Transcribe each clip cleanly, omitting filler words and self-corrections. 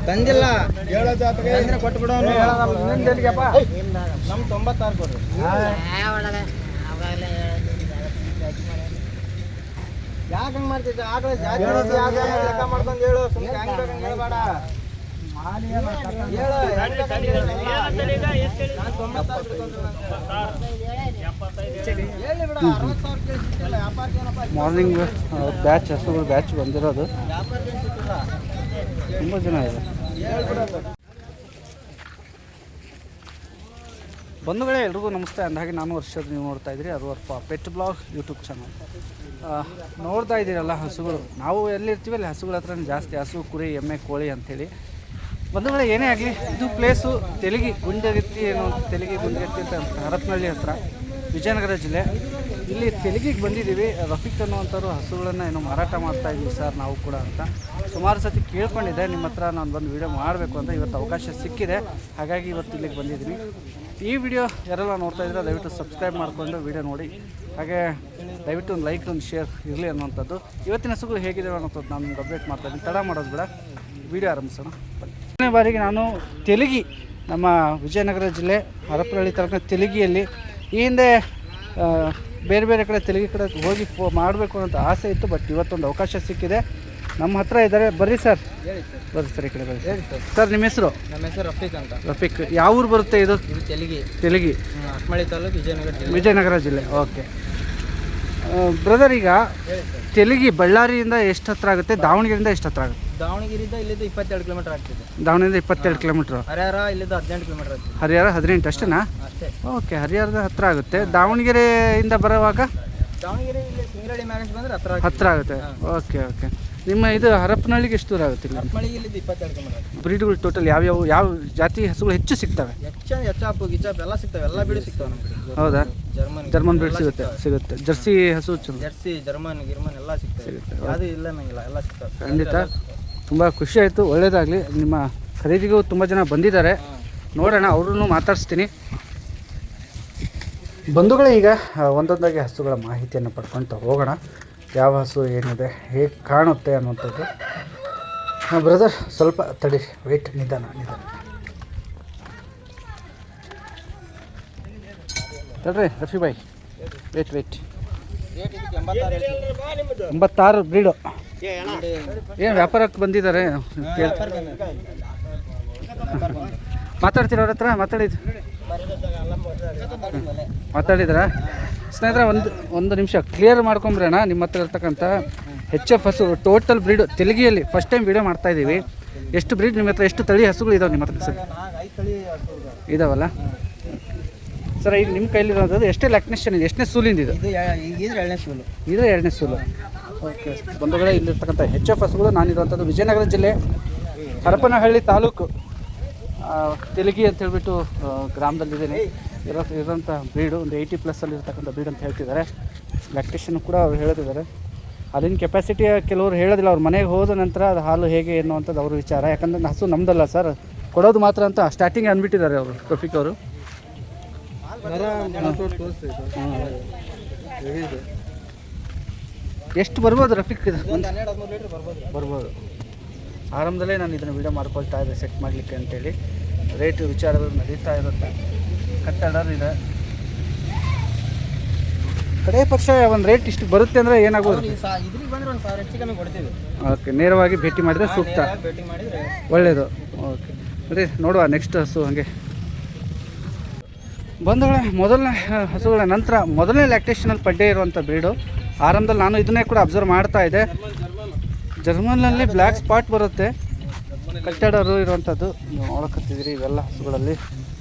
ತಂದಿಲ್ಲ ಕೊಟ್ಬಿಡೋನು ನಮ್ 96 ಕೊಡ್ರಿ. ಯಾಕೆ ಹಂಗೆ ಮಾಡ್ತಿದ್ದೆ? ಆಕಳ ಜಾತಿ ಲೆಕ್ಕ ಮಾಡ್ಕೊಂಡು ಹೇಳು. ಸುಮ್ಮನೆ ಹೆಂಗ್ ಬೇಕಂಗೆ ಹೇಳ್ಬೇಡ. ಮಾರ್ನಿಂಗ್ ಬ್ಯಾಚ್ ಹಸುಗಳು ಬ್ಯಾಚ್ ಬಂದಿರೋದು ತುಂಬ ಜನ ಇದೆ. ಬಂಧುಗಳೇ, ಎಲ್ರಿಗೂ ನಮಸ್ತೆ. ಅಂದಾಗೆ ನಾನು ವರ್ಷದ ನೀವು ನೋಡ್ತಾ ಇದ್ದೀರಿ ಅರುವರ್ಪ ಪೆಟ್ ಬ್ಲಾಗ್ ಯೂಟ್ಯೂಬ್ ಚಾನಲ್. ನೋಡ್ತಾ ಇದ್ದೀರಲ್ಲ ಹಸುಗಳು, ನಾವು ಎಲ್ಲಿರ್ತೀವಿ ಅಲ್ಲಿ ಹಸುಗಳ ಹತ್ರ ಜಾಸ್ತಿ, ಹಸು ಕುರಿ ಎಮ್ಮೆ ಕೋಳಿ ಅಂಥೇಳಿ. ಬಂಧುಗಳೇ, ಏನೇ ಆಗಲಿ ಇದು ಪ್ಲೇಸು ತೆಲಗಿ ಗುಂಡಗತ್ತಿ ಏನೋ ತೆಲಗಿ ಗುಂಡಗತ್ತಿ ಅಂತ ಹರಪನಹಳ್ಳಿ ಹತ್ರ, ವಿಜಯನಗರ ಜಿಲ್ಲೆ. ಇಲ್ಲಿ ತೆಲಗಿಗೆ ಬಂದಿದ್ದೀವಿ. ರಫೀಕ್ ಅನ್ನುವಂಥವ್ರು ಹಸುಗಳನ್ನು ಏನೋ ಮಾರಾಟ ಮಾಡ್ತಾಯಿದ್ದೀವಿ ಸರ್ ನಾವು ಕೂಡ ಅಂತ ಸುಮಾರು ಸತಿ ಕೇಳ್ಕೊಂಡಿದ್ದೆ. ನಿಮ್ಮ ಹತ್ರ ನಾನು ಬಂದು ವೀಡಿಯೋ ಮಾಡಬೇಕು ಅಂತ ಇವತ್ತು ಅವಕಾಶ ಸಿಕ್ಕಿದೆ, ಹಾಗಾಗಿ ಇವತ್ತು ಇಲ್ಲಿಗೆ ಬಂದಿದ್ದೀನಿ. ಈ ವಿಡಿಯೋ ಯಾರೆಲ್ಲ ನೋಡ್ತಾ ಇದ್ದೀರಾ ದಯವಿಟ್ಟು ಸಬ್ಸ್ಕ್ರೈಬ್ ಮಾಡಿಕೊಂಡು ವೀಡಿಯೋ ನೋಡಿ, ಹಾಗೆ ದಯವಿಟ್ಟು ಒಂದು ಲೈಕ್ ಒಂದು ಶೇರ್ ಇರಲಿ ಅನ್ನೋಂಥದ್ದು. ಇವತ್ತಿನ ಹಸುಗಳು ಹೇಗಿದೆ ಅನ್ನೋಂಥದ್ದು ನಾನು ನಿಮ್ಗೆ ಅಪ್ಡೇಟ್ ಮಾಡ್ತಾಯಿದ್ದೀನಿ. ತಡ ಮಾಡೋದು ಬೇಡ, ವೀಡಿಯೋ ಆರಂಭಿಸೋಣ. ಮೊದಲನೇ ಬಾರಿಗೆ ನಾನು ತೆಲಗಿ, ನಮ್ಮ ವಿಜಯನಗರ ಜಿಲ್ಲೆ ಹರಪನಹಳ್ಳಿ ತಾಲೂಕಿನ ತೆಲಗಿಯಲ್ಲಿ ಈ ಹಿಂದೆ ಬೇರೆ ಬೇರೆ ಕಡೆ ತೆಲಗಿ ಕಡೆ ಹೋಗಿ ಮಾಡಬೇಕು ಅನ್ನೋಂಥ ಆಸೆ ಇತ್ತು. ಬಟ್ ಇವತ್ತೊಂದು ಅವಕಾಶ ಸಿಕ್ಕಿದೆ. ನಮ್ಮ ಹತ್ರ ಇದ್ದಾರೆ. ಬರ್ರಿ ಸರ್, ಬರ್ರಿ ಸರ್, ಈ ಕಡೆ ಬರ್ರಿ. ಹೇಳಿ ಸರ್. ಸರ್, ನಿಮ್ಮ ಹೆಸರು? ನಮ್ಮ ಹೆಸರು ರಫೀಕ್ ಅಂತ. ರಫೀಕ್, ಯಾವ ಊರು ಬರುತ್ತೆ ಇದು? ತೆಲಗಿ. ತೆಲಗಿ, ಹರಪನಹಳ್ಳಿ ತಾಲೂಕು, ವಿಜಯನಗರ ಜಿಲ್ಲೆ. ಓಕೆ ಬ್ರದರ್, ಈಗ ತೆಲಗಿ ಬಳ್ಳಾರಿಯಿಂದ ಎಷ್ಟು ಹತ್ರ ಆಗುತ್ತೆ? ದಾವಣಗೆರೆಯಿಂದ ಎಷ್ಟು ಹತ್ರ ಆಗುತ್ತೆ? ದಾವಣಗೆರೆಯಿಂದ ಇಲ್ಲಿದ್ದು 22 ಕಿಲೋಮೀಟರ್ ಆಗ್ತಿದೆ. ದಾವಣಗೆರೆಯಿಂದ 22 ಕಿಲೋಮೀಟ್ರು. ಹರಿಹರ ಇಲ್ಲಿದ್ದು 18 ಕಿಲೋಮೀಟರ್ ಆಗ್ತಿದೆ. ಹರಿಹರ 18 ಅಷ್ಟೇನಾ? ಅಷ್ಟೇ. ಓಕೆ, ಹರಿಹರದ ಹತ್ರ ಆಗುತ್ತೆ. ದಾವಣಗೆರೆಯಿಂದ ಬರುವಾಗ ದಾವಣಗೆರೆ ಸಿಂಗರಳ್ಳಿ ಮ್ಯಾರೇಜ್ ಬಂದರೆ ಹತ್ರ ಆಗುತ್ತೆ. Okay okay. ನಿಮ್ಮ ಇದು ಹರಪನಹಳ್ಳಿಗೆ ಎಷ್ಟು ದೂರ ಆಗುತ್ತೆ? ಹರಪನಹಳ್ಳಿಗೆ ಇಲ್ಲಿದ್ದು 22 ಕಿಲೋಮೀಟರ್. ಬ್ರೀಡ್ಗಳು ಟೋಟಲ್ ಯಾವ ಜಾತಿ ಹಸುಗಳು ಹೆಚ್ಚು ಸಿಗ್ತವೆ? ಹೆಚ್ಚಾಪು ಗಿಚಾಪ್ ಎಲ್ಲ ಸಿಗ್ತವೆ, ಎಲ್ಲ ಬೀಡು ಸಿಗ್ತವೆ ನಮ್ಮ ಕಡೆ. ಹೌದಾ? ಜರ್ಮನ್ ಬ್ರೀಡ್ ಸಿಗುತ್ತೆ. ಜರ್ಸಿ ಹಸು, ಜರ್ಸಿ, ಜರ್ಮನ್ ಗಿರ್ಮನ್ ಎಲ್ಲ ಸಿಗ್ತವೆ. ಅದು ಇಲ್ಲ ನಂಗಿಲ್ಲ, ಎಲ್ಲ ಸಿಗ್ತವೆ. ಖಂಡಿತ ತುಂಬ ಖುಷಿ ಆಯಿತು, ಒಳ್ಳೆಯದಾಗಲಿ. ನಿಮ್ಮ ಖರೀದಿಗೂ ತುಂಬ ಜನ ಬಂದಿದ್ದಾರೆ, ನೋಡೋಣ, ಅವ್ರನ್ನೂ ಮಾತಾಡಿಸ್ತೀನಿ. ಬಂಧುಗಳೇ, ಈಗ ಒಂದೊಂದಾಗಿ ಹಸುಗಳ ಮಾಹಿತಿಯನ್ನು ಪಡ್ಕೊಳ್ತಾ ಹೋಗೋಣ. ಯಾವ ಹಸು ಏನಿದೆ, ಹೇಗೆ ಕಾಣುತ್ತೆ ಅನ್ನುವಂಥದ್ದು. ಬ್ರದರ್, ಸ್ವಲ್ಪ ತಡಿ, ವೆಯ್ಟ್, ನಿಧಾನ. ತಡ್ರಿ ರಫಿ ಬಾಯ್, ವೆಯ್ಟ್. 86 ಬ್ರೀಡು. ಏನು ವ್ಯಾಪಾರಕ್ಕೆ ಬಂದಿದ್ದಾರೆ? ಮಾತಾಡ್ತೀರ ಅವ್ರ ಹತ್ರ? ಮಾತಾಡಿದ್ರಾ? ಸ್ನೇಹಿತರೆ, ಒಂದು ನಿಮಿಷ ಕ್ಲಿಯರ್ ಮಾಡ್ಕೊಂಬ್ರಣ. ನಿಮ್ಮ ಹತ್ರ ಇರ್ತಕ್ಕಂಥ HF ಹಸು ಟೋಟಲ್ ಬ್ರೀಡು ತೆಲಗಿಯಲ್ಲಿ ಫಸ್ಟ್ ಟೈಮ್ ವೀಡಿಯೋ ಮಾಡ್ತಾಯಿದ್ದೀವಿ. ಎಷ್ಟು ಬ್ರೀಡ್ ನಿಮ್ಮ ಹತ್ರ, ಎಷ್ಟು ತಳಿ ಹಸುಗಳು ಇದಾವೆ ನಿಮ್ಮ ಹತ್ರ ಸರ್? ಇದಾವಲ್ಲ ಸರ್. ಈಗ ನಿಮ್ಮ ಕೈಲಿರೋದು ಎಷ್ಟೇ ಲ್ಯಾಕ್ನೇಷನ್ ಇದೆ? ಎಷ್ಟನೇ ಸೂಲಿಂದ ಇದು? ಇದು 2ನೇ ಸೂಲು. ಓಕೆ ಬಂಧುಗಳೇ, ಇಲ್ಲಿರ್ತಕ್ಕಂಥ HF ಹಸುಗಳು ನಾನಿರುವಂಥದ್ದು ವಿಜಯನಗರ ಜಿಲ್ಲೆ ಹರಪನಹಳ್ಳಿ ತಾಲೂಕು ತೆಲಗಿ ಅಂತ ಹೇಳ್ಬಿಟ್ಟು ಗ್ರಾಮದಲ್ಲಿದ್ದೀನಿ. ಇರೋಂಥ ಬ್ರೀಡು ಒಂದು 80+ ಇರ್ತಕ್ಕಂಥ ಬ್ರೀಡ್ ಅಂತ ಹೇಳ್ತಿದ್ದಾರೆ. ಲ್ಯಾಕ್ಟೇಷನ್ ಕೂಡ ಅವ್ರು ಹೇಳ್ತಿದ್ದಾರೆ. ಅಲ್ಲಿನ ಕೆಪಾಸಿಟಿ ಕೆಲವರು ಹೇಳೋದಿಲ್ಲ, ಅವ್ರ ಮನೆಗೆ ಹೋದ ನಂತರ ಅದು ಹಾಲು ಹೇಗೆ ಎನ್ನುವಂಥದ್ದು ಅವ್ರ ವಿಚಾರ. ಯಾಕಂದರೆ ಹಸು ನಮ್ಮದಲ್ಲ ಸರ್, ಕೊಡೋದು ಮಾತ್ರ ಅಂತ ಸ್ಟಾರ್ಟಿಂಗ್ ಅಂದ್ಬಿಟ್ಟಿದ್ದಾರೆ ಅವರು, ರಫೀಕ್ ಅವರು. ಎಷ್ಟು ಬರ್ಬೋದು ರಫೀಕ್? ಇದು 12-13 ಲೀಟ್ರ್ ಬರ್ಬೋದು. ಆರಂಭದಲ್ಲೇ ನಾನು ಇದನ್ನು ವೀಡಿಯೋ ಮಾಡ್ಕೊಳ್ತಾ ಇದ್ದೆ ಸೆಟ್ ಮಾಡಲಿಕ್ಕೆ ಅಂತೇಳಿ. ರೇಟ್ ವಿಚಾರಗಳು ನಡೀತಾ ಇರುತ್ತೆ. ಕಟ್ಟಡರ್ ಇದೆ. ಕಡೆ ಪಕ್ಷ ಒಂದು ರೇಟ್ ಇಷ್ಟು ಬರುತ್ತೆ ಅಂದರೆ ಏನಾಗ್ಬೋದು? ಇದ್ರಿಗೆ ಬಂದರೆ ಒಂದು 1000 ಹೆಚ್ಚು ಕಮ್ಮಿ ಕೊಡ್ತೀವಿ. ಓಕೆ, ನೇರವಾಗಿ ಭೇಟಿ ಮಾಡಿದರೆ ಸೂಕ್ತ, ಒಳ್ಳೆಯದು. ಓಕೆ ರೀ, ನೋಡುವ ನೆಕ್ಸ್ಟ್ ಹಸು. ಹಾಗೆ ಬಂಧುಗಳೇ, ಮೊದಲನೇ ಹಸುಗಳ ನಂತರ ಮೊದಲನೇ ಲ್ಯಾಕ್ಟೇಷನಲ್ಲಿ ಪಡ್ಡೆ ಇರುವಂಥ ಬ್ರೀಡು. ಆರಂಭದಲ್ಲಿ ನಾನು ಇದನ್ನೇ ಕೂಡ ಅಬ್ಸರ್ವ್ ಮಾಡ್ತಾ ಇದ್ದೆ. ಜರ್ಮನ್ನಲ್ಲಿ ಬ್ಲ್ಯಾಕ್ ಸ್ಪಾಟ್ ಬರುತ್ತೆ, ಕಟ್ಟಡರು ಇರುವಂಥದ್ದು ನೋಡಕತ್ತಿದ್ದೀರಿ. ಇವೆಲ್ಲ ಹಸುಗಳಲ್ಲಿ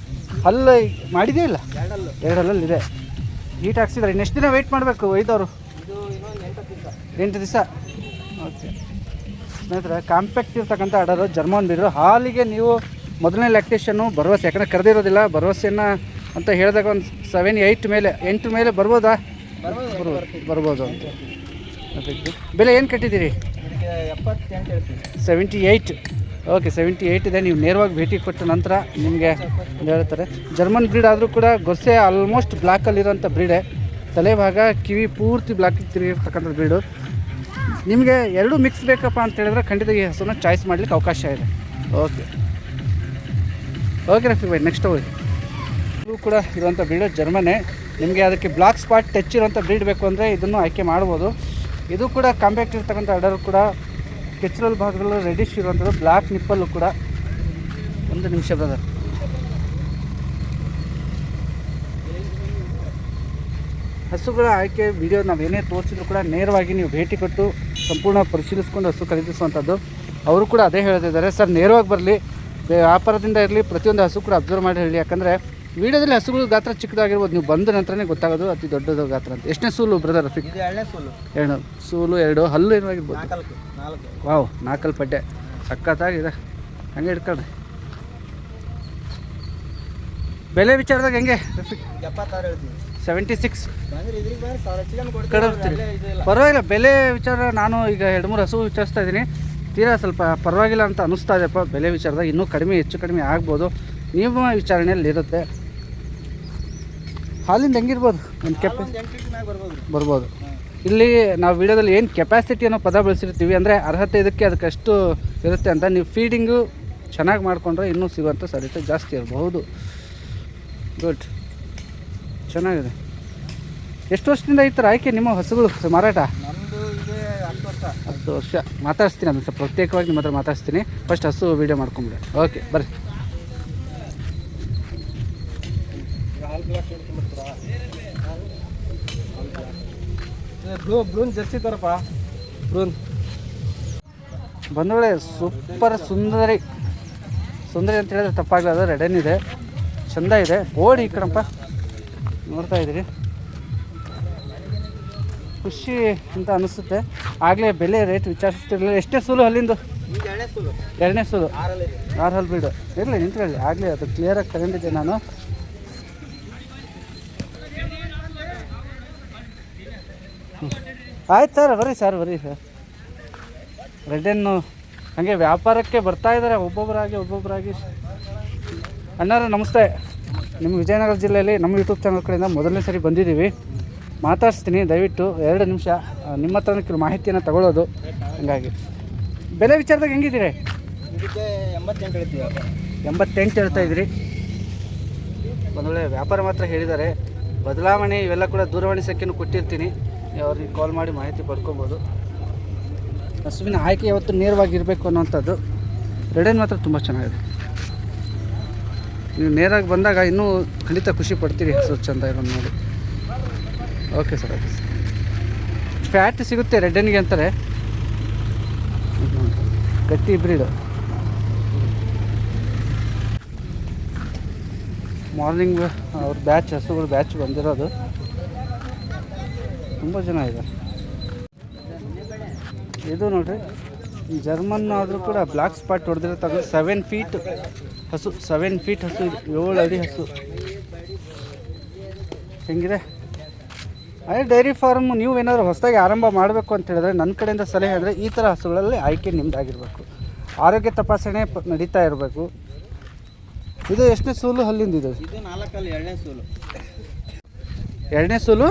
ಹಲ್ಲು ಮಾಡಿದೇ ಇಲ್ಲ, 2 ಹಲ್ಲಲ್ಲಿದೆ. ಹೀಟ್ ಹಾಕ್ಸಿದ್ರೆ ಇನ್ನೆಷ್ಟು ದಿನ ವೆಯ್ಟ್ ಮಾಡಬೇಕು ಒಯ್ದವರು? 8 ದಿವಸ. ಓಕೆ ಸ್ನೇಹಿತರೆ, ಕಾಂಪ್ಯಾಕ್ಟ್ ಇರ್ತಕ್ಕಂಥ ಆರ್ಡರು ಜರ್ಮನ್ ಬ್ರೀಡು. ಹಾಲಿಗೆ ನೀವು ಮೊದಲನೇ ಲ್ಯಾಕ್ಟೇಷನ್ನು ಭರವಸೆ, ಯಾಕಂದರೆ ಕರೆದಿರೋದಿಲ್ಲ, ಭರವಸೆಯನ್ನು ಅಂತ ಹೇಳಿದಾಗ ಒಂದು 7-8 ಮೇಲೆ 8 ಮೇಲೆ ಬರ್ಬೋದಾ? ಬರ್ಬೋದು ಅಂತ. ಬೆಲೆ ಏನು ಕಟ್ಟಿದ್ದೀರಿ? 78. 78. ಓಕೆ 78 ಇದೆ. ನೀವು ನೇರವಾಗಿ ಭೇಟಿ ಕೊಟ್ಟ ನಂತರ ನಿಮಗೆ ಹೇಳ್ತಾರೆ. ಜರ್ಮನ್ ಬ್ರೀಡ್ ಆದರೂ ಕೂಡ ಗೊಸ್ಸೆ ಆಲ್ಮೋಸ್ಟ್ ಬ್ಲ್ಯಾಕಲ್ಲಿರೋಂಥ ಬ್ರೀಡೆ. ತಲೆಭಾಗ ಕಿವಿ ಪೂರ್ತಿ ಬ್ಲ್ಯಾಕಿಗೆ ತಿರುಗಿರ್ತಕ್ಕಂಥ ಬ್ರೀಡು. ನಿಮಗೆ ಎರಡೂ ಮಿಕ್ಸ್ ಬೇಕಪ್ಪ ಅಂತ ಹೇಳಿದ್ರೆ ಖಂಡಿತ ಈ ಹಸುನ ಚಾಯ್ಸ್ ಮಾಡಲಿಕ್ಕೆ ಅವಕಾಶ ಇದೆ. ಓಕೆ ರಫಿ ಬಾಯ್, ನೆಕ್ಸ್ಟ್ ಹೋಗಿ. ಇದು ಕೂಡ ಇರುವಂಥ ಬ್ರೀಡು ಜರ್ಮನೆ. ನಿಮಗೆ ಅದಕ್ಕೆ ಬ್ಲಾಕ್ ಸ್ಪಾಟ್ ಟಚ್ ಇರೋಂಥ ಬ್ರೀಡ್ ಬೇಕು ಅಂದರೆ ಇದನ್ನು ಆಯ್ಕೆ ಮಾಡ್ಬೋದು. ಇದು ಕೂಡ ಕಾಂಪ್ಯಾಕ್ಟ್ ಇರ್ತಕ್ಕಂಥ ಅಡರ್ ಕೂಡ ಕೆಚ್ಚರಲ್ ಭಾಗಗಳು ರೆಡಿಶ್ ಇರುವಂಥದ್ದು, ಬ್ಲ್ಯಾಕ್ ನಿಪ್ಪಲ್ಲು ಕೂಡ. ಒಂದು ನಿಮಿಷ ಬ್ರದರ್. ಹಸುಗಳ ಆಯ್ಕೆ ವಿಡಿಯೋ ನಾವೇನೇ ತೋರಿಸಿದ್ರು ಕೂಡ ನೇರವಾಗಿ ನೀವು ಭೇಟಿ ಕೊಟ್ಟು ಸಂಪೂರ್ಣ ಪರಿಶೀಲಿಸ್ಕೊಂಡು ಹಸು ಖರೀದಿಸುವಂಥದ್ದು. ಅವರು ಕೂಡ ಅದೇ ಹೇಳ್ತಿದ್ದಾರೆ, ಸರ್ ನೇರವಾಗಿ ಬರಲಿ, ವ್ಯಾಪಾರದಿಂದ ಇರಲಿ, ಪ್ರತಿಯೊಂದು ಹಸು ಕೂಡ ಅಬ್ಸರ್ವ್ ಮಾಡಿ ಹೇಳಿ. ಯಾಕಂದರೆ ವೀಡಿಯೋದಲ್ಲಿ ಹಸುಗಳು ಗಾತ್ರ ಚಿಕ್ಕದಾಗಿರ್ಬೋದು, ನೀವು ಬಂದ ನಂತರನೇ ಗೊತ್ತಾಗೋದು ಅತಿ ದೊಡ್ಡದು ಗಾತ್ರ ಅಂತ. ಎಷ್ಟನೇ ಸೂಲು ಬ್ರದರ್ ರಫೀಕ್? ಎರಡು ಸೂಲು, ಎರಡು ಹಲ್ಲು ಏನಾಗಿರ್ಬೋದು? ವಾವ್, 4 ಪಡ್ಡೆ ಸಖತ್ತಾಗಿದೆ. ಹಂಗೆ ಹಿಡ್ಕೊಳ್ರಿ. ಬೆಲೆ ವಿಚಾರದಾಗ ಹೆಂಗೆ ರಫೀಕ್? 76 ಪರವಾಗಿಲ್ಲ. ಬೆಲೆ ವಿಚಾರ ನಾನು ಈಗ 2-3 ಹಸು ವಿಚಾರಿಸ್ತಾ ಇದ್ದೀನಿ. ತೀರಾ ಸ್ವಲ್ಪ ಪರವಾಗಿಲ್ಲ ಅಂತ ಅನ್ನಿಸ್ತಾ ಇದೆಯಪ್ಪ. ಬೆಲೆ ವಿಚಾರದಾಗ ಇನ್ನೂ ಹೆಚ್ಚು ಕಡಿಮೆ ಆಗ್ಬೋದು, ನಿಮ್ಮ ವಿಚಾರಣೆಯಲ್ಲಿ ಇರುತ್ತೆ. ಹಾಲಿಂದ ಹೆಂಗಿರ್ಬೋದು? ಒಂದು ಬರ್ಬೋದು. ಇಲ್ಲಿ ನಾವು ವಿಡಿಯೋದಲ್ಲಿ ಏನು ಕೆಪಾಸಿಟಿ ಅನ್ನೋ ಪದ ಬಳಸಿರ್ತೀವಿ, ಅಂದರೆ ಅರ್ಹತೆ ಇದಕ್ಕೆ ಅದಕ್ಕಷ್ಟು ಇರುತ್ತೆ ಅಂತ. ನೀವು ಫೀಡಿಂಗು ಚೆನ್ನಾಗಿ ಮಾಡಿಕೊಂಡ್ರೆ ಇನ್ನೂ ಸಿಗುವಂಥ ಸಾಧ್ಯತೆ ಜಾಸ್ತಿ ಇರಬಹುದು. ಗುಡ್, ಚೆನ್ನಾಗಿದೆ. ಎಷ್ಟು ವರ್ಷದಿಂದ ಈ ಥರ ಆಯ್ಕೆ ನಿಮ್ಮ ಹಸುಗಳು ಮಾರಾಟ? 10 ವರ್ಷ. ಮಾತಾಡಿಸ್ತೀನಿ, ಅದನ್ನು ಸ್ವಲ್ಪ ಪ್ರತ್ಯೇಕವಾಗಿ ನಿಮ್ಮ ಹತ್ರ ಮಾತಾಡಿಸ್ತೀನಿ. ಫಸ್ಟ್ ಹಸು ವೀಡಿಯೋ ಮಾಡ್ಕೊಂಬಿಡಿ. ಓಕೆ ಬರ್ರಿ. ಬ್ರೂನ್ ಜರ್ಸಿ ತರಪ್ಪ. ಬ್ರೂನ್ ಬಂದೊಳ್ಳೆ ಸೂಪರ್ ಸುಂದರಿ ಅಂತ ಹೇಳಿದ್ರೆ ತಪ್ಪಾಗಲ್ಲ. ರೆಡನ್ ಇದೆ, ಚೆಂದ ಇದೆ. ಓಡಿ ಈ ಕಡಪ್ಪ ನೋಡ್ತಾ ಇದ್ದೀರಿ, ಖುಷಿ ಅಂತ ಅನಿಸುತ್ತೆ. ಆಗಲೇ ಬೆಲೆ ರೇಟ್ ವಿಚಾರಿಸ್ತಿರಲಿಲ್ಲ. ಎಷ್ಟೇ ಸೂಲು ಅಲ್ಲಿಂದು? 2ನೇ ಸೂಲು, 6 ಹಲ್ ಬೀಡು. ಇರಲಿ ನಿಂತ್ಕೊಳ್ಳಿ, ಆಗಲೇ ಅದು ಕ್ಲಿಯರಾಗಿ ತಗೊಂಡಿದ್ದೆ ನಾನು. ಆಯ್ತು ಸರ್, ಬರ್ರಿ ಸರ್. ರೆಡ್ಡೆನ್ನು ಹಾಗೆ ವ್ಯಾಪಾರಕ್ಕೆ ಬರ್ತಾ ಇದ್ದಾರೆ ಒಬ್ಬೊಬ್ಬರಾಗಿ. ಅಣ್ಣಾರ ನಮಸ್ತೆ. ನಿಮ್ಮ ವಿಜಯನಗರ ಜಿಲ್ಲೆಯಲ್ಲಿ ನಮ್ಮ ಯೂಟ್ಯೂಬ್ ಚಾನಲ್ ಕಡೆಯಿಂದ ಮೊದಲನೇ ಸರಿ ಬಂದಿದ್ದೀವಿ. ಮಾತಾಡಿಸ್ತೀನಿ, ದಯವಿಟ್ಟು 2 ನಿಮಿಷ ನಿಮ್ಮ ಹತ್ರನೇ ಕೆಲವು ಮಾಹಿತಿಯನ್ನು ತಗೊಳ್ಳೋದು. ಹಂಗಾಗಿ ಬೆಲೆ ವಿಚಾರದಾಗ ಹೆಂಗಿದ್ದೀರಿ? 88 ಹೇಳ್ತಾ ಇದ್ದೀರಿ. ಒಂದೊಳ್ಳೆ ವ್ಯಾಪಾರ ಮಾತ್ರ ಹೇಳಿದ್ದಾರೆ. ಬದಲಾವಣೆ ಇವೆಲ್ಲ ಕೂಡ ದೂರವಾಣಿ ಸಂಖ್ಯೆನೂ ಕೊಟ್ಟಿರ್ತೀನಿ, ಅವ್ರಿಗೆ ಕಾಲ್ ಮಾಡಿ ಮಾಹಿತಿ ಪಡ್ಕೊಬೋದು. ಹಸುವಿನ ಆಯ್ಕೆ ಯಾವತ್ತು ನೇರವಾಗಿರಬೇಕು ಅನ್ನೋವಂಥದ್ದು. ರೆಡನ್ ಮಾತ್ರ ತುಂಬ ಚೆನ್ನಾಗಿದೆ. ನೀವು ನೇರಾಗಿ ಬಂದಾಗ ಇನ್ನೂ ಖಂಡಿತ ಖುಷಿ ಪಡ್ತೀರಿ ಹಸು ಚೆಂದ ಇರೋದು ನೋಡಿ. Okay sir. ಫ್ಯಾಟ್ ಸಿಗುತ್ತೆ ರೆಡ್ಡನ್ಗೆ ಅಂತಾರೆ. ಗಟ್ಟಿ ಬ್ರೀಡು. ಮಾರ್ನಿಂಗ್ ಅವ್ರ ಹಸುಗಳು ಬ್ಯಾಚ್ ಬಂದಿರೋದು ತುಂಬ ಜನ ಇದೆ. ಇದು ನೋಡ್ರಿ, ಜರ್ಮನ್ ಆದರೂ ಕೂಡ ಬ್ಲ್ಯಾಕ್ ಸ್ಪಾಟ್ ಹೊಡೆದಿರೋ 7 ಫೀಟ್ ಹಸು. 7 ಫೀಟ್ ಹಸು, 7 ಅಡಿ ಹಸು. ಹೆಂಗಿದೆ? ಅದೇ ಡೈರಿ ಫಾರ್ಮ್ ನೀವು ಏನಾದರೂ ಹೊಸದಾಗಿ ಆರಂಭ ಮಾಡಬೇಕು ಅಂತ ಹೇಳಿದ್ರೆ ನನ್ನ ಕಡೆಯಿಂದ ಸಲಹೆ ಅಂದರೆ ಈ ಥರ ಹಸುಗಳಲ್ಲಿ ಆಯ್ಕೆ ನಿಮ್ಮದಾಗಿರಬೇಕು. ಆರೋಗ್ಯ ತಪಾಸಣೆ ನಡೀತಾ ಇರಬೇಕು. ಇದು ಎಷ್ಟನೇ ಸೂಲು ಅಲ್ಲಿಂದ? ಇದು 4 ಹಲ್ಲು, 2ನೇ ಸೂಲು. 2ನೇ ಸೂಲು,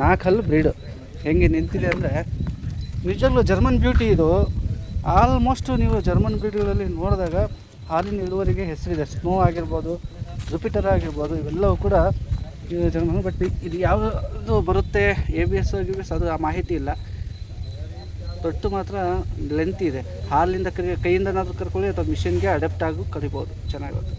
4 ಹಲ್ಲು ಬ್ರೀಡು. ಹೆಂಗೆ ನಿಂತಿದೆ ಅಂದರೆ ನಿಜವಾಗ್ಲೂ ಜರ್ಮನ್ ಬ್ಯೂಟಿ ಇದು. ಆಲ್ಮೋಸ್ಟ್ ನೀವು ಜರ್ಮನ್ ಬ್ರೀಡ್ಗಳಲ್ಲಿ ನೋಡಿದಾಗ ಹಾಲಿನ ಇಳುವರಿಗೆ ಹೆಸರಿದೆ. ಸ್ನೋ ಆಗಿರ್ಬೋದು, ಜುಪಿಟರ್ ಆಗಿರ್ಬೋದು, ಇವೆಲ್ಲವೂ ಕೂಡ ಜರ್ಮನ್. ಬಟ್ ಇದು ಯಾವುದು ಬರುತ್ತೆ ABS ಅದು ಆ ಮಾಹಿತಿ ಇಲ್ಲ. ತೊಟ್ಟು ಮಾತ್ರ ಲೆಂತ್ ಇದೆ. ಹಾಲಿಂದ ಕೈಯಿಂದನಾದರೂ ಕರ್ಕೊಳ್ಳಿ ಅಥವಾ ಮಿಷಿನ್ಗೆ ಅಡಾಪ್ಟ್ ಆಗಿ ಕರಿಬೋದು, ಚೆನ್ನಾಗುತ್ತೆ.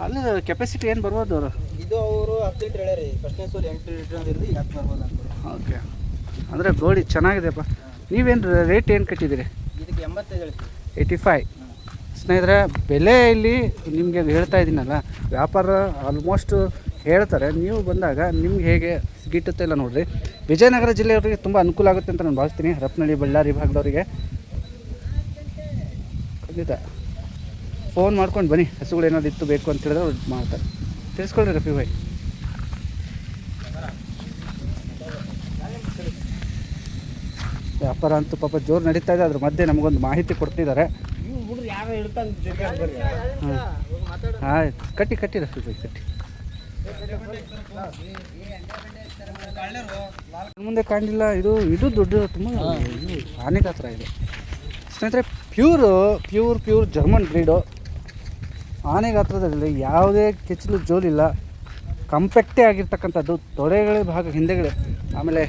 ಅಲ್ಲಿ ಕೆಪಾಸಿಟಿ ಏನು ಬರ್ಬೋದು ಅವರು? ಇದು ಅವರು 10 ಲೀಟ್ರ್ ಹೇಳ್ಯಾರಿ. ಫಸ್ಟ್ನೇ ಸೂಲು 8 ಲೀಟ್ರ್ ಇರೋದು 10 ಬರ್ಬೋದು ಅಂತ. ಓಕೆ, ಅಂದರೆ ಗೋಡಿ ಚೆನ್ನಾಗಿದೆಪ್ಪ. ನೀವೇನು ರೇಟ್ ಏನು ಕಟ್ಟಿದ್ದೀರಿ? ಇದಕ್ಕೆ 85 ಹೇಳ್ತೀವಿ. 85. ಸ್ನೇಹಿತರೆ, ಬೆಲೆ ಇಲ್ಲಿ ನಿಮಗೆ ಹೇಳ್ತಾ ಇದ್ದೀನಲ್ಲ, ವ್ಯಾಪಾರ ಆಲ್ಮೋಸ್ಟ್ ಹೇಳ್ತಾರೆ. ನೀವು ಬಂದಾಗ ನಿಮ್ಗೆ ಹೇಗೆ ಗಿಟ್ಟುತ್ತೆ ಇಲ್ಲ ನೋಡಿರಿ. ವಿಜಯನಗರ ಜಿಲ್ಲೆಯವರಿಗೆ ತುಂಬ ಅನುಕೂಲ ಆಗುತ್ತೆ ಅಂತ ನಾನು ಭಾವಿಸ್ತೀನಿ. ಹರಪನಹಳ್ಳಿ, ಬಳ್ಳಾರಿ ಭಾಗದವರಿಗೆ ಖಂಡಿತ ಫೋನ್ ಮಾಡ್ಕೊಂಡು ಬನ್ನಿ. ಹಸುಗಳು ಏನಾದ್ರು ಇತ್ತು ಬೇಕು ಅಂತ ಹೇಳಿದ್ರೆ ಅವ್ರು ಮಾಡ್ತಾರೆ. ತಿಳಿಸ್ಕೊಳ್ರಿ ರಫಿ ಭಾಯ್. ವ್ಯಾಪಾರ ಅಂತೂ ಪಾಪ ಜೋರು ನಡೀತಾ ಇದೆ. ಅದ್ರ ಮಧ್ಯೆ ನಮಗೊಂದು ಮಾಹಿತಿ ಕೊಡ್ತಿದ್ದಾರೆ. ಆಯ್ತು ಕಟ್ಟಿ ರಫಿ ಬೈ ಕಟ್ಟಿ. ಮುಂದೆ ಕಾಣಲಿಲ್ಲ. ಇದು ದೊಡ್ಡ ತುಂಬ ಆನೆ ಗಾತ್ರ ಇದೆ ಸ್ನೇಹಿತರೆ. Pure German breed. ಆನೆ ಗಾತ್ರದಲ್ಲಿ ಯಾವುದೇ ಕೆಚ್ಚಲು ಜೋಲಿಲ್ಲ, ಕಂಪ್ಯಾಕ್ಟೇ ಆಗಿರ್ತಕ್ಕಂಥದ್ದು. ತೊಡೆಗಳ ಭಾಗ ಹಿಂದೆಗಡೆ, ಆಮೇಲೆ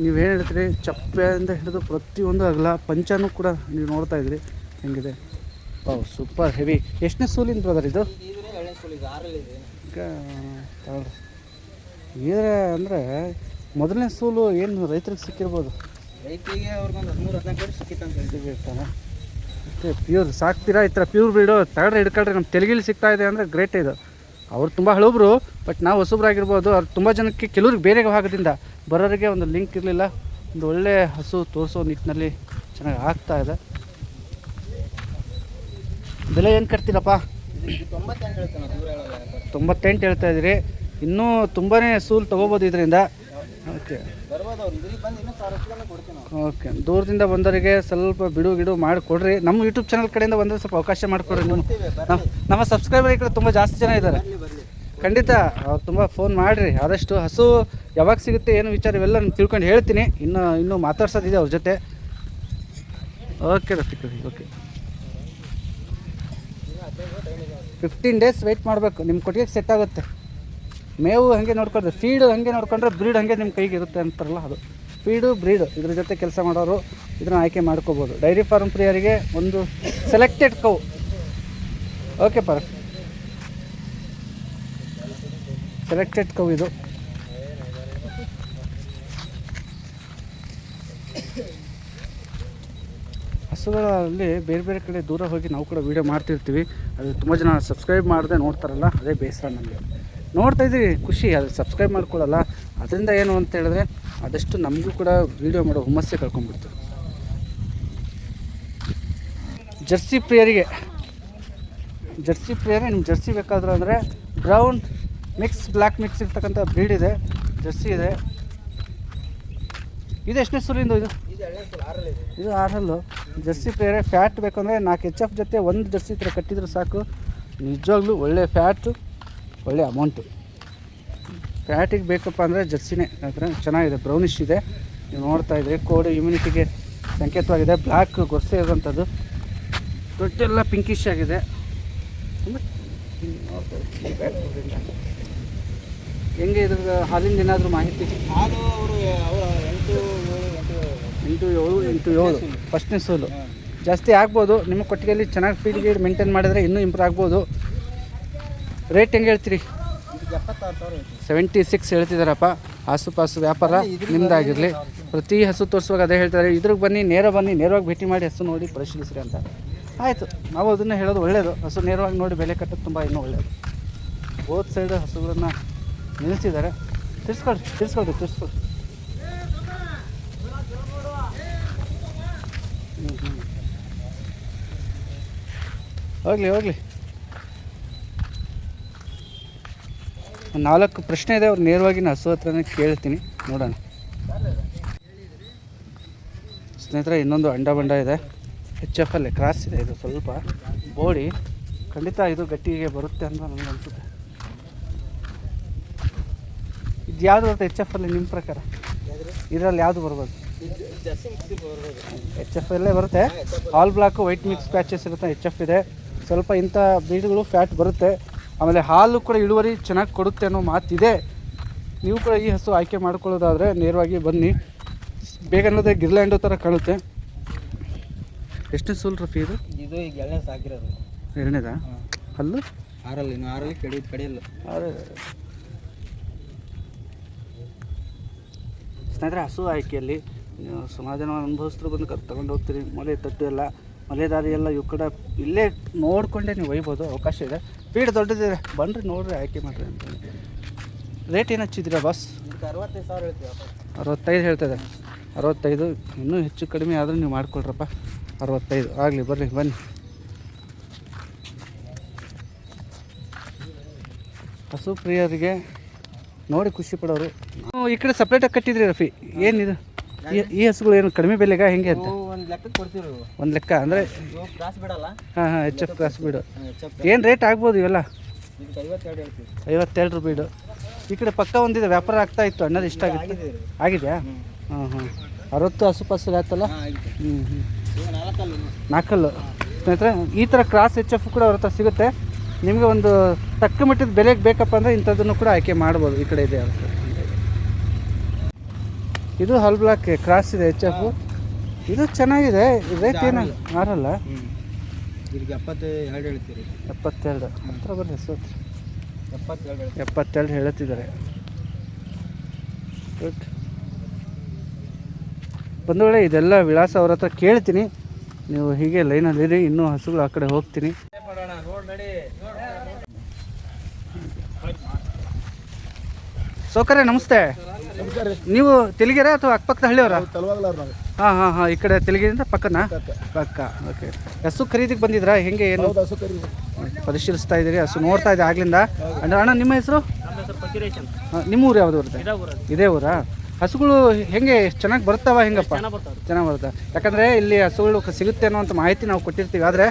ನೀವೇನು ಹೇಳ್ತೀರಿ ಚಪ್ಪೆಯಿಂದ ಹಿಡಿದು ಪ್ರತಿಯೊಂದು ಅಗಲ ಪಂಚನೂ ಕೂಡ ನೀವು ನೋಡ್ತಾ ಇದ್ರಿ ಹೆಂಗಿದೆ. Super heavy. ಎಷ್ಟನೇ ಸೂಲಿನ ಬ್ರದರ್ ಇದು? ಇದ್ರೆ ಅಂದರೆ ಮೊದಲನೇ ಸೂಲು ಏನು ರೈತರಿಗೆ ಸಿಕ್ಕಿರ್ಬೋದು. ರೈತರಿಗೆ ಅವ್ರಿಗೊಂದು 13-14 ಸಿಕ್ಕಿತ್ತಂತ ಹೇಳ್ತಾನೆ. ಓಕೆ, ಪ್ಯೂರ್ ಸಾಕ್ತೀರಾ ಈ ಥರ ಪ್ಯೂರ್ ಬ್ರೀಡು ತಗಡ್ರೆ ಹಿಡ್ಕೊಳ್ರಿ. ನಮ್ಮ ತೆಲುಗಿಲಿ ಸಿಗ್ತಾ ಇದೆ ಅಂದರೆ ಗ್ರೇಟ್ ಇದು. ಅವ್ರು ತುಂಬ ಹಳಬ್ರು, ಬಟ್ ನಾವು ಹೊಸಬ್ರಾಗಿರ್ಬೋದು. ಅವ್ರು ತುಂಬ ಜನಕ್ಕೆ ಕೆಲವ್ರಿಗೆ ಬೇರೆ ಭಾಗದಿಂದ ಬರೋರಿಗೆ ಒಂದು ಲಿಂಕ್ ಇರಲಿಲ್ಲ. ಒಂದು ಒಳ್ಳೆ ಹಸು ತೋರಿಸೋ ನಿಟ್ಟಿನಲ್ಲಿ ಚೆನ್ನಾಗಿ ಆಗ್ತಾ ಇದೆ. ಬೆಲೆ ಏನು ಕಟ್ತೀರಪ್ಪ? 98 ಹೇಳ್ತಾ ಇದ್ದೀರಿ. ಇನ್ನೂ ತುಂಬಾ ಸೂಲು ತೊಗೋಬೋದು ಇದರಿಂದ. ಓಕೆ ಓಕೆ, ದೂರದಿಂದ ಬಂದವರಿಗೆ ಸ್ವಲ್ಪ ಬಿಡು ಮಾಡಿ ಕೊಡ್ರಿ. ನಮ್ಮ ಯೂಟ್ಯೂಬ್ ಚಾನಲ್ ಕಡೆಯಿಂದ ಬಂದರೆ ಸ್ವಲ್ಪ ಅವಕಾಶ ಮಾಡಿಕೊಡ್ರಿ. ನಮ್ಮ ಸಬ್ಸ್ಕ್ರೈಬರ್ ಈ ಕಡೆ ತುಂಬ ಜಾಸ್ತಿ ಜನ ಇದ್ದಾರೆ. ಖಂಡಿತ ಅವ್ರು ತುಂಬ ಫೋನ್ ಮಾಡಿರಿ. ಆದಷ್ಟು ಹಸು ಯಾವಾಗ ಸಿಗುತ್ತೆ ಏನು ವಿಚಾರ ಇವೆಲ್ಲ ನಾನು ತಿಳ್ಕೊಂಡು ಹೇಳ್ತೀನಿ. ಇನ್ನೂ ಮಾತಾಡ್ಸೋದಿದೆ ಅವ್ರ ಜೊತೆ. Okay Rafiq, okay 15 days wait ಮಾಡಬೇಕು. ನಿಮ್ಮ ಕೊಟ್ಟಿಗೆ ಸೆಟ್ ಆಗುತ್ತೆ. ಮೇವು ಹಾಗೆ ನೋಡ್ಕೊಂಡ್ರೆ, ಫೀಡು ಹಾಗೆ ನೋಡ್ಕೊಂಡ್ರೆ ಬ್ರೀಡ್ ಹಾಗೆ ನಿಮ್ಮ ಕೈಗೆ ಇರುತ್ತೆ ಅಂತಾರಲ್ಲ ಅದು. ಫೀಡು ಬ್ರೀಡು ಇದ್ರ ಜೊತೆ ಕೆಲಸ ಮಾಡೋರು ಇದನ್ನು ಆಯ್ಕೆ ಮಾಡ್ಕೋಬೋದು. ಡೈರಿ ಫಾರ್ಮ್ ಪ್ರಿಯರಿಗೆ ಒಂದು selected cow. Okay per, selected cow ಇದು. ಹಸುಗಳಲ್ಲಿ ಬೇರೆ ಬೇರೆ ಕಡೆ ದೂರ ಹೋಗಿ ನಾವು ಕೂಡ ವೀಡಿಯೋ ಮಾಡ್ತಿರ್ತೀವಿ. ಅದು ತುಂಬ ಜನ ಸಬ್ಸ್ಕ್ರೈಬ್ ಮಾಡದೆ ನೋಡ್ತಾರಲ್ಲ, ಅದೇ ಬೇಸರ ನಮಗೆ. ನೋಡ್ತಾ ಇದ್ದೀವಿ ಖುಷಿ, ಅದು ಸಬ್ಸ್ಕ್ರೈಬ್ ಮಾಡ್ಕೊಳ್ಳಲ್ಲ. ಅದರಿಂದ ಏನು ಅಂತ ಹೇಳಿದ್ರೆ ಆದಷ್ಟು ನಮಗೂ ಕೂಡ ವೀಡಿಯೋ ಮಾಡೋ ಹುಮ್ಮಸ್ಸೇ ಕಳ್ಕೊಂಡ್ಬಿಡ್ತೀವಿ. ಜರ್ಸಿ ಪ್ರಿಯರಿಗೆ ನಿಮ್ಮ ಜರ್ಸಿ ಬೇಕಾದ್ರೆ ಅಂದರೆ ಬ್ರೌನ್ ಮಿಕ್ಸ್ ಬ್ಲ್ಯಾಕ್ ಮಿಕ್ಸ್ ಇರ್ತಕ್ಕಂಥ ಬ್ರೀಡ್ ಇದೆ, ಜರ್ಸಿ ಇದೆ. ಇದು ಎಷ್ಟನೇ ಸೂಲಿಂದು? ಇದು 6 ಜರ್ಸಿ ಪ್ರಿಯರೇ. ಫ್ಯಾಟ್ ಬೇಕಂದರೆ 4 HF ಜೊತೆ ಒಂದು ಜರ್ಸಿ ಥರ ಕಟ್ಟಿದ್ರೆ ಸಾಕು. ನಿಜವಾಗ್ಲೂ ಒಳ್ಳೆ ಫ್ಯಾಟು, ಒಳ್ಳೆ ಅಮೌಂಟು. ಫ್ಯಾಟಿಗೆ ಬೇಕಪ್ಪ ಅಂದರೆ ಜರ್ಸಿನೇ. ಯಾಕಂದರೆ ಚೆನ್ನಾಗಿದೆ, ಬ್ರೌನಿಶ್ ಇದೆ. ನೀವು ನೋಡ್ತಾ ಇದ್ರಿ ಕೋಡಿ ಇಮ್ಯುನಿಟಿಗೆ ಸಂಕೇತವಾಗಿದೆ. ಬ್ಲ್ಯಾಕ್ ಗೊರ್ಸೆ ಇರೋಂಥದ್ದು, ದೊಡ್ಡೆಲ್ಲ ಪಿಂಕಿಶ್ ಆಗಿದೆ. ಹೆಂಗೆ ಇದ್ರ ಹಾಲಿಂದ ಏನಾದರೂ ಮಾಹಿತಿ? ಹಾಲು ಅವರು 8-7 ಫಸ್ಟ್ನೇ ಸೋಲು. ಜಾಸ್ತಿ ಆಗ್ಬೋದು. ನಿಮ್ಮ ಕೊಟ್ಟಿಗೆಯಲ್ಲಿ ಚೆನ್ನಾಗಿ ಫೀಡ್ ಗೀಡ್ ಮೇಂಟೈನ್ ಮಾಡಿದರೆ ಇನ್ನೂ ಇಂಪ್ರೂವ್ ಆಗ್ಬೋದು. ರೇಟ್ ಹೆಂಗೆ ಹೇಳ್ತೀರಿ? 76 ಹೇಳ್ತಿದ್ದಾರಪ್ಪ. ಆಸುಪಾಸು ವ್ಯಾಪಾರ ನಿಮ್ಮದಾಗಿರಲಿ. ಪ್ರತಿ ಹಸು ತೋರಿಸುವಾಗ ಅದೇ ಹೇಳ್ತಾರೆ, ಇದ್ರಿಗೆ ಬನ್ನಿ ನೇರವಾಗಿ ಭೇಟಿ ಮಾಡಿ ಹಸು ನೋಡಿ ಪರಿಶೀಲಿಸ್ರಿ ಅಂತ. ಆಯಿತು, ನಾವು ಅದನ್ನು ಹೇಳೋದು ಒಳ್ಳೆಯದು. ಹಸು ನೇರವಾಗಿ ನೋಡಿ ಬೆಲೆ ಕಟ್ಟೋದು ತುಂಬ ಇನ್ನೂ ಒಳ್ಳೆಯದು. ಬೋತ್ ಸೈಡ್ ಹಸುಗಳನ್ನು ನಿಲ್ಲಿಸಿದ್ದಾರೆ. ತಿರ್ಸ್ಕೊಳ್ರಿ. ಹೋಗಲಿ. 4 ಪ್ರಶ್ನೆ ಇದೆ, ಅವ್ರು ನೇರವಾಗಿ ಹಸು ಹತ್ರನೇ ಕೇಳ್ತೀನಿ, ನೋಡೋಣ. ಸ್ನೇಹಿತರೆ, ಇನ್ನೊಂದು ಅಂಡ ಇದೆ. HF ಅಲ್ಲೇ ಕ್ರಾಸ್ ಇದೆ. ಇದು ಸ್ವಲ್ಪ ಬೋಡಿ ಖಂಡಿತ ಇದು ಗಟ್ಟಿಗೆ ಬರುತ್ತೆ ಅಂತ ನನಗೆ ಅನಿಸುತ್ತೆ. ಇದು ಯಾವುದು ಬರುತ್ತೆ HF ಅಲ್ಲಿ ನಿಮ್ಮ ಪ್ರಕಾರ? ಇದರಲ್ಲಿ ಯಾವುದು ಬರ್ಬೋದು? HF ಅಲ್ಲೇ ಬರುತ್ತೆ. All block white mix patches ಇರುತ್ತೆ. HF ಇದೆ. ಸ್ವಲ್ಪ ಇಂಥ ಬ್ರೀಡ್ಗಳು ಫ್ಯಾಟ್ ಬರುತ್ತೆ. ಆಮೇಲೆ ಹಾಲು ಕೂಡ ಇಳುವರಿ ಚೆನ್ನಾಗಿ ಕೊಡುತ್ತೆ ಅನ್ನೋ ಮಾತಿದೆ. ನೀವು ಕೂಡ ಈ ಹಸು ಆಯ್ಕೆ ಮಾಡ್ಕೊಳ್ಳೋದಾದರೆ ನೇರವಾಗಿ ಬನ್ನಿ. ಬೇಗನ್ನೋದೇ ಗಿರ್ಲ್ಯಾಂಡೋ ಥರ ಕಾಣುತ್ತೆ. ಎಷ್ಟನೇ ಸೂಲ್ ರಫಿ ಇದು? ಈಗ 2ನೇ ಸಾಕಿರೋದು. 2ನೇದಾ? ಹಲ್ಲು 6 ಕಡಿಯಲ್ಲ. ಸ್ನೇಹಿತರೆ, ಹಸು ಆಯ್ಕೆಯಲ್ಲಿ ಸುಮಾರು ಜನ ಅನುಭವಿಸ್ತರು ಬಂದು ತಗೊಂಡು ಹೋಗ್ತೀರಿ. ಮೊಲೆ ತಟ್ಟು ಎಲ್ಲ, ಮಲೆದಾರಿ ಎಲ್ಲ ಇವು ಕಡೆ ಇಲ್ಲೇ ನೋಡಿಕೊಂಡೇ ನೀವು ಒಯ್ಬೋದು. ಅವಕಾಶ ಇದೆ. ಫೀಡ್ ದೊಡ್ಡದಿದೆ, ಬನ್ನಿರಿ ನೋಡ್ರಿ, ಆಯ್ಕೆ ಮಾಡಿರಿ ಅಂತ. ರೇಟ್ ಏನು ಹಚ್ಚಿದ್ದೀರಾ ಬಾಸ್? 65,000 ಹೇಳ್ತೀವಿ. 65 ಹೇಳ್ತದೆ. 65 ಇನ್ನೂ ಹೆಚ್ಚು ಕಡಿಮೆ ಆದರೂ ನೀವು ಮಾಡ್ಕೊಳ್ರಪ್ಪ. 65 ಆಗಲಿ, ಬನ್ನಿ. ಹಸು ಪ್ರಿಯರಿಗೆ ನೋಡಿ ಖುಷಿ ಪಡೋರು. ಈ ಕಡೆ ಸಪ್ರೇಟಾಗಿ ಕಟ್ಟಿದ್ರಿ ರಫಿ, ಏನಿದು? ಈ ಹಸುಗಳು ಏನು ಕಡಿಮೆ ಬೆಲೆಗ ಹೆಂಗೆ ಅಂತ? ಒಂದು ಲೆಕ್ಕಕ್ಕೆ ಕೊಡ್ತೀವಿ ಇವು. ಒಂದು ಲೆಕ್ಕ ಅಂದರೆ ಇವು ಕ್ರಾಸ್ ಬಿಡಲ್ಲ. ಹಾಂ ಹಾಂ ಎಚ್ ಎಫ್ ಕ್ರಾಸ್ ಬೀಡು. ಹೆಚ್ಚು ಏನು ರೇಟ್ ಆಗ್ಬೋದು ಇವೆಲ್ಲ? ಇದಕ್ಕೆ 52 ಹೇಳ್ತೀವಿ. 52 ಬೀಡು. ಈ ಕಡೆ ಪಕ್ಕ ಒಂದಿದೆ ವ್ಯಾಪಾರ ಆಗ್ತಾ ಇತ್ತು ಅನ್ನೋದು ಇಷ್ಟ ಆಗಿತ್ತು. ಆಗಿದೆ ರೀ. ಆಗಿದೆಯಾ? ಹಾಂ ಹಾಂ 60 ಹಸುಪಾಸು ಆಯ್ತಲ್ಲ. ಹಾಂ ಆಗಿದೆ. ಹ್ಞೂ ಹ್ಞೂ ಇವು 4 ಅಲ್ಲ. 4 ಅಲ್ಲು. ಸ್ನೇಹಿತರೆ ಈ ಥರ ಕ್ರಾಸ್ ಎಚ್ ಎಫ್ ಕೂಡ ಅವ್ರ ಹತ್ರ ಸಿಗುತ್ತೆ. ನಿಮಗೆ ಒಂದು ತಕ್ಕ ಮಟ್ಟದ ಬೆಲೆಗೆ ಬೇಕಪ್ಪ ಅಂದರೆ ಇಂಥದ್ದನ್ನು ಕೂಡ ಆಯ್ಕೆ ಮಾಡ್ಬೋದು. ಈ ಕಡೆ ಇದೆ ಅಂತ. ಇದು ಹಾಲ್ ಬ್ಲಾಕ್ ಕ್ರಾಸ್ ಇದೆ ಎಚ್ ಎಫ್. ಇದು ಚೆನ್ನಾಗಿದೆ. ರೇಟ್ ಏನು ಮಾರಲ್ಲ. ಇದಕ್ಕೆ 72 ಹೇಳ್ತೀರಿ. 72 ಹತ್ರ ಬರಲಿ ಸರ್. 72 ಹೇಳುತ್ತಿದ್ದಾರೆ. ಗುಡ್. ಬಂಧುಗಳೇ ಇದೆಲ್ಲ ವಿಳಾಸ ಅವ್ರ ಹತ್ರ ಕೇಳ್ತೀನಿ. ನೀವು ಹೀಗೆ ಲೈನಲ್ಲಿರಿ. ಇನ್ನೂ ಹಸುಗಳು ಆ ಕಡೆ ಹೋಗ್ತೀನಿ. ಸೌಕರ್ಯ ನಮಸ್ತೆ. ನೀವು ತೆಲಿಗೆರ ಅಥವಾ ಅಕ್ಕಪಕ್ಕದ ಹಳ್ಳಿಯವರ? ಹಾಂ ಹಾಂ ಹಾಂ ಈ ಕಡೆ ತೆಲಿಗೆಯಿಂದ ಪಕ್ಕನಾ? ಪಕ್ಕ. ಓಕೆ. ಹಸು ಖರೀದಿಗೆ ಬಂದಿದ್ರಾ? ಹೆಂಗೆ ಏನು ಪರಿಶೀಲಿಸ್ತಾ ಇದ್ದೀರಿ? ಹಸು ನೋಡ್ತಾ ಇದೆ ಆಗ್ಲಿಂದ. ಅಂದರೆ ಅಣ್ಣ ನಿಮ್ಮ ಹೆಸರು? ನಿಮ್ಮ ಊರು ಯಾವುದು ಬರುತ್ತೆ? ಇದೇ ಊರಾ? ಹಸುಗಳು ಹೆಂಗೆ ಚೆನ್ನಾಗಿ ಬರ್ತಾವ ಹೆಂಗಪ್ಪ? ಚೆನ್ನಾಗಿ ಬರುತ್ತೆ. ಯಾಕಂದರೆ ಇಲ್ಲಿ ಹಸುಗಳು ಸಿಗುತ್ತೆ ಅನ್ನೋಂಥ ಮಾಹಿತಿ ನಾವು ಕೊಟ್ಟಿರ್ತೀವಿ. ಆದರೆ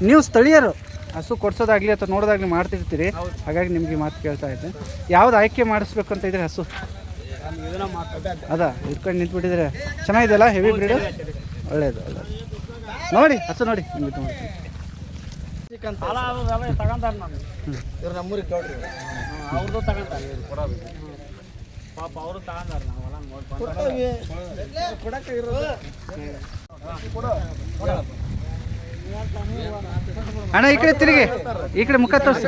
ನೀವು ಸ್ಥಳೀಯರು ಹಸು ಕೊಡ್ಸೋದಾಗಲಿ ಅಥವಾ ನೋಡೋದಾಗಲಿ ಮಾಡ್ತಿರ್ತೀರಿ. ಹಾಗಾಗಿ ನಿಮಗೆ ಮಾತು ಕೇಳ್ತಾ ಇದ್ದೆ. ಯಾವ್ದು ಆಯ್ಕೆ ಮಾಡಿಸ್ಬೇಕು ಅಂತ ಇದ್ರೆ ಹಸು? ಅದಾ ಇಟ್ಕೊಂಡು ನಿಂತ್ಬಿಟ್ಟಿದ್ರೆ ಚೆನ್ನಾಗಿದೆಯಲ್ಲ. ಹೆವಿ ಬ್ರೀಡು ಒಳ್ಳೇದು ಒಳ್ಳೇದು. ನೋಡಿ ಹಸು ನೋಡಿ ನಿಮ್ಗೆ ಮಾಡ್ತೀನಿ. ಇವ್ರು ನಮ್ಮೂರಿಗೆ ಕೇಳ್ರಿ. ಅವ್ರದ್ದು ತಗೊಂತಾರೆ ಕೊಡೋದು ಪಾಪ ಅವರು ತಗೊಂಡಾರ. ಅಣ್ಣ ಈ ಕಡೆ ತಿರುಗಿ, ಈ ಕಡೆ ಮುಖ ತೋರಿಸಿ.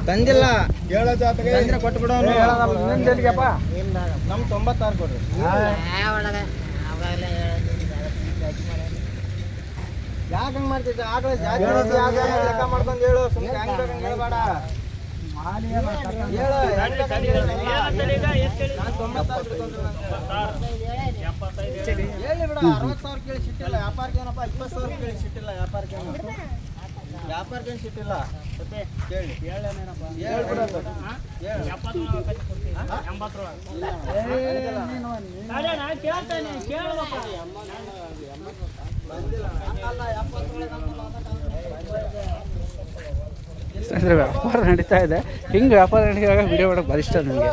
ತಂದಿಲ್ಲ ಕೊಟ್ಬಿಡೋನು. ನಮ್ 96 ಕೊಡ್ರಿ. ಯಾಕೆ ಹಂಗೆ ಮಾಡ್ತಿದ್ದೆ? ಆಕಳ ಜಾತಿ ಲೆಕ್ಕ ಮಾಡ್ಕೊಂಡು ಹೇಳು. ಸುಮ್ಮನೆ ಹಂಗೆ ಬೇಕಂಗೆ ಹೇಳ್ಬೇಡ. ಹೇಳು ಹೇಳಿ ಬಿಡ. 60,000 ಕೇಳಿ ಸಿಟ್ಟಿಲ್ಲ ವ್ಯಾಪಾರಕ್ಕೆ. ಏನಪ್ಪ 20,000 ಕೇಳಿ ಸಿಟ್ಟಿಲ್ಲ ವ್ಯಾಪಾರಕ್ಕೆ. ವ್ಯಾಪಾರಕ್ಕೆ ಸಿಟ್ಟಿಲ್ಲ. ಕೇಳಿ ಅಂದರೆ ವ್ಯಾಪಾರ ನಡೀತಾ ಇದೆ. ಹಿಂಗೆ ವ್ಯಾಪಾರ ನಡೀವಾಗ ವಿಡಿಯೋ ಮಾಡೋಕ್ಕೆ ಭಾಳ ಇಷ್ಟ ನನಗೆ.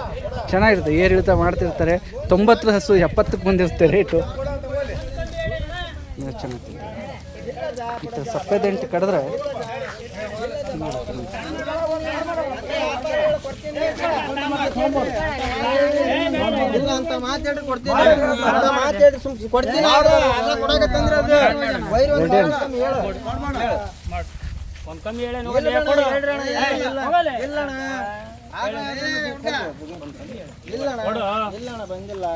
ಚೆನ್ನಾಗಿರುತ್ತೆ. ಏರು ಇಳಿತ ಮಾಡ್ತಿರ್ತಾರೆ. 90 ಹಸು 70ಕ್ಕೆ ಬಂದಿರುತ್ತೆ ರೇಟು. ಚೆನ್ನಾಗಿರುತ್ತೆ. ಈ ಥರ ಸಪ್ಪೆದೆಂಟು ಕಡಿದ್ರೆ ಇಲ್ಲ ಅಂತ ಮಾತಾಡಿ ಕೊಡ್ತೀನಿ. ಅಂತ ಮಾತಾಡಿ ಸುಮ್ಮನೆ ಕೊಡ್ತೀನಿ. ಕೊಡಕತ್ತಂದ್ರೆ ಅದು ವೈರ್ ಒಂದು ಹೇಳು. ಒಂದು ಕಮ್ಮಿ ಹೇಳಿ ಇಲ್ಲಣ್ಣ ಬಂದಿಲ್ಲ.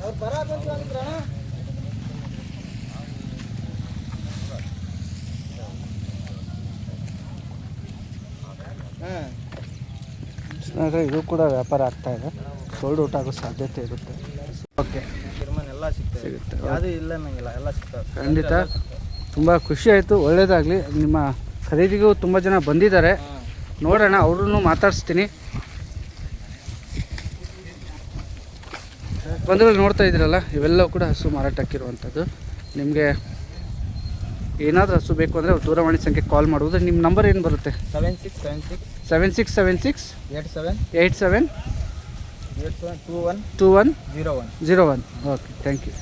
ಅವ್ರು ಬರಾಕಂತ ಅಂದ್ರಣ. ಇದು ಕೂಡ ವ್ಯಾಪಾರ ಆಗ್ತಾ ಇದೆ. ಸೋಲ್ಡ್ ಔಟ್ ಆಗೋ ಸಾಧ್ಯತೆ ಇರುತ್ತೆ. ಓಕೆ ಎಲ್ಲ ಸಿಗುತ್ತೆ. ಯಾವುದೂ ಇಲ್ಲ ಅನ್ನಂಗಿಲ್ಲ, ಎಲ್ಲ ಸಿಗ್ತದೆ. ಖಂಡಿತ ತುಂಬ ಖುಷಿ ಆಯಿತು. ಒಳ್ಳೆಯದಾಗಲಿ. ನಿಮ್ಮ ಖರೀದಿಗೂ ತುಂಬ ಜನ ಬಂದಿದ್ದಾರೆ. ನೋಡೋಣ, ಅವ್ರನ್ನೂ ಮಾತಾಡಿಸ್ತೀನಿ. ಬಂಧುಗಳು ನೋಡ್ತಾ ಇದ್ದೀರಲ್ಲ, ಇವೆಲ್ಲವೂ ಕೂಡ ಹಸು ಮಾರಾಟಕ್ಕಿರುವಂಥದ್ದು. ನಿಮಗೆ ಏನಾದರೂ ಹಸು ಬೇಕು ಅಂದರೆ ದೂರವಾಣಿ ಸಂಖ್ಯೆ ಕಾಲ್ ಮಾಡುವುದು. ನಿಮ್ಮ ನಂಬರ್ ಏನು ಬರುತ್ತೆ? 7676 87 21 01. Okay, thank you.